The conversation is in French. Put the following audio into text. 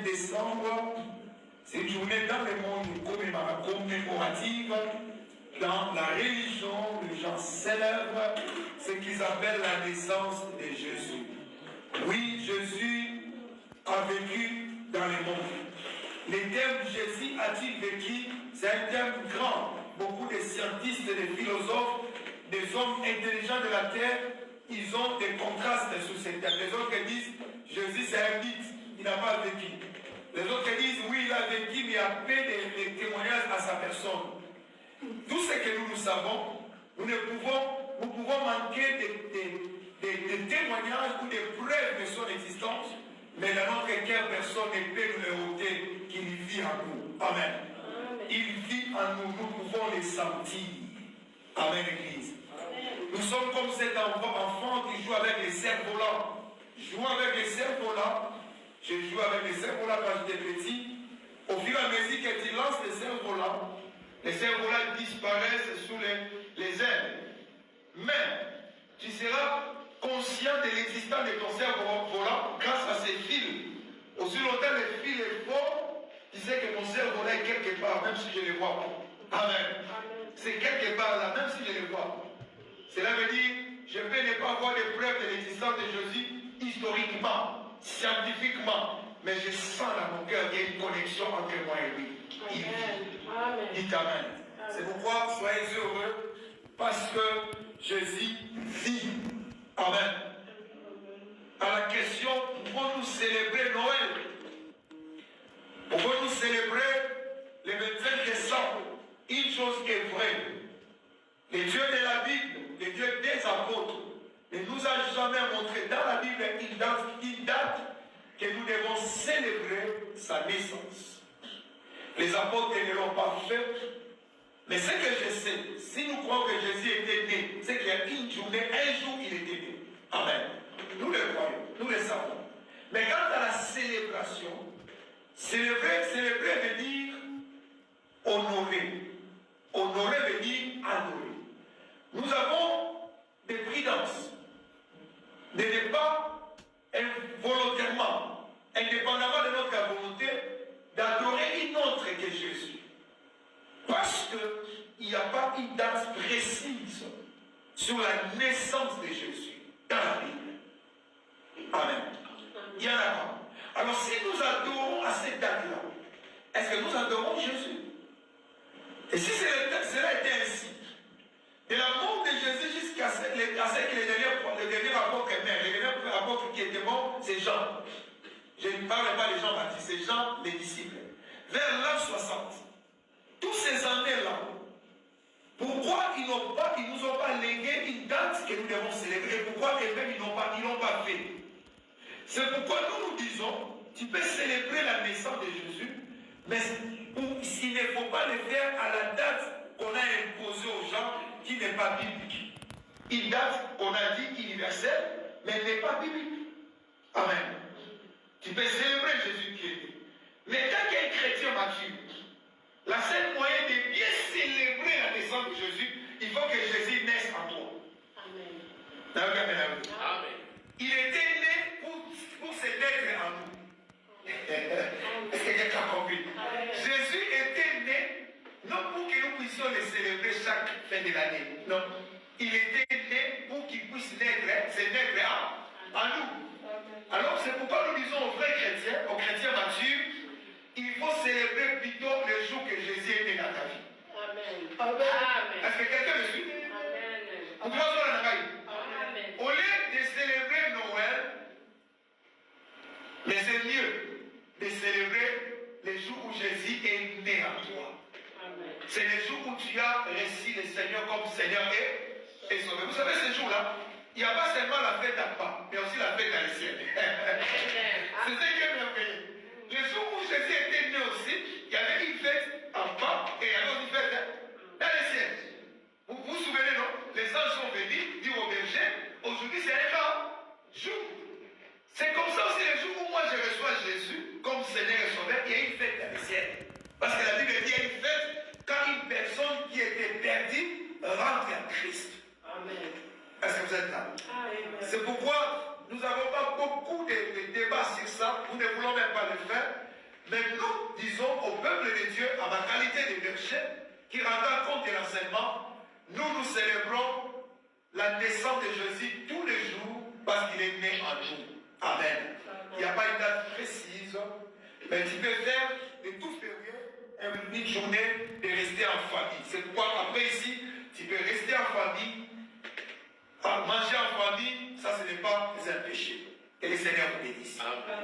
décembre, c'est une journée dans le monde commémorative. Dans la religion, les gens célèbrent ce qu'ils appellent la naissance de Jésus. Oui, Jésus a vécu dans le monde. Le terme Jésus a-t-il vécu? C'est un terme grand. Beaucoup de scientifiques, de philosophes, des hommes intelligents de la terre, ils ont des contrastes sur ce terme. Les autres disent Jésus c'est un mythe, il n'a pas vécu. Les autres disent oui, il a vécu, mais il y a peu de témoignages à sa personne. Tout ce que nous savons, nous pouvons manquer de témoignages ou de preuves de son existence, mais dans notre cœur, personne ne peut nous le ôter qu'il vit en nous. Amen. Il vit en nous, nous pouvons le sentir. Amen, Église. Nous sommes comme cet enfant qui joue avec les cerfs-volants. Jouant avec les cerfs-volants, j'ai joué avec les cerfs-volants quand j'étais petit. Au fur et à mesure que tu lances les cerfs-volants, les cerfs-volants disparaissent sous les airs. Mais tu seras conscient de l'existence de ton cerf-volant grâce à ces fils. Aussi longtemps le fil est fort, tu sais que mon cerf-volant est quelque part, même si je ne le vois pas. Amen. C'est quelque part là, même si je ne le vois pas. Cela veut dire, je peux ne pas voir les preuves de l'existence de Jésus historiquement, scientifiquement, mais je sens dans mon cœur qu'il y a une connexion entre moi et lui. Il vit. Dites Amen. C'est pourquoi soyez heureux, parce que Jésus vit. Amen. À la question, pourquoi nous célébrer Noël? Pourquoi nous célébrer le 25 décembre? Une chose est vraie. Le Dieu de la Bible, le Dieu des apôtres, ne nous a jamais montré dans la Bible une date que nous devons célébrer sa naissance. Les apôtres ne l'ont pas fait, mais ce que je sais, si nous croyons que Jésus était né, c'est qu'il y a une journée, un jour, il était né. Amen. Nous le croyons, nous le savons. Mais quant à la célébration, célébrer veut dire honorer. Honorer veut dire adorer. Nous avons des prudences de ne pas involontairement, indépendamment de notre volonté, d'adorer une autre que Jésus. Parce qu'il n'y a pas une date précise sur la naissance de Jésus dans la Bible. Amen. Il n'y en a pas. Alors si nous adorons à cette date-là, est-ce que nous adorons Jésus? Et si cela était ainsi, de la mort de Jésus jusqu'à ce que les derniers apôtres meurent, les derniers apôtres qui étaient morts, c'est Jean. Je ne parle pas des gens baptisés, c'est Jean, les disciples. Vers l'an 60, tous ces années-là, pourquoi ils ne nous ont pas légué une date que nous devons célébrer? Pourquoi eux-mêmes ils n'ont pas fait? C'est pourquoi nous disons, tu peux célébrer la naissance de Jésus, mais il ne faut pas le faire à la date qu'on a imposée aux gens qui n'est pas biblique. Une date qu'on a dit universelle, mais elle n'est pas biblique. Amen. Tu peux célébrer Jésus qui est né. Mais quand tu es un chrétien mature, la seule moyen de bien célébrer la naissance de Jésus, il faut que Jésus naisse en toi. Amen. Amen. Il était né pour se naître en nous. Est-ce que quelqu'un a compris? Jésus était né non pour que nous puissions le célébrer chaque fin de l'année. Non. Il était né pour qu'il puisse se naître en nous. Alors c'est pourquoi nous disons aux vrais chrétiens, aux chrétiens matures, il faut célébrer plutôt le jour que Jésus est né dans ta vie. Amen. Amen. Est-ce que quelqu'un me suit? Amen. Amen. Au lieu de célébrer Noël, mais c'est mieux de célébrer le jour où Jésus est né en toi. C'est le jour où tu as reçu le Seigneur comme Seigneur et Sauveur. Vous savez, ce jour-là, il n'y a pas seulement la fête à Pâques, mais aussi la fête dans le ciel. C'est ce qui est merveilleux. Le jour où Jésus était né aussi, il y avait une fête en Pâques et il y avait une fête dans le ciel. Vous vous souvenez, non? Les anges sont venus dire aux bergers, aujourd'hui c'est un grand jour. C'est comme ça aussi le jour où moi je reçois Jésus comme Seigneur et Sauveur, il y a une fête dans le ciel. Parce que la Bible dit qu'il y a une fête quand une personne qui était perdue rentre en Christ. Amen. Est-ce que vous êtes là? Amen. C'est pourquoi nous n'avons pas beaucoup de débats sur ça, nous ne voulons même pas le faire. Mais nous disons au peuple de Dieu, à ma qualité de berger, qui rendra compte de l'enseignement, nous célébrons la naissance de Jésus tous les jours parce qu'il est né en nous. Amen. Il n'y a pas une date précise, mais tu peux faire de tout férié une journée de rester en famille. C'est pourquoi après ici, tu peux rester en famille, manger en famille, ça ce n'est pas un péché. Que le Seigneur vous bénisse. Amen.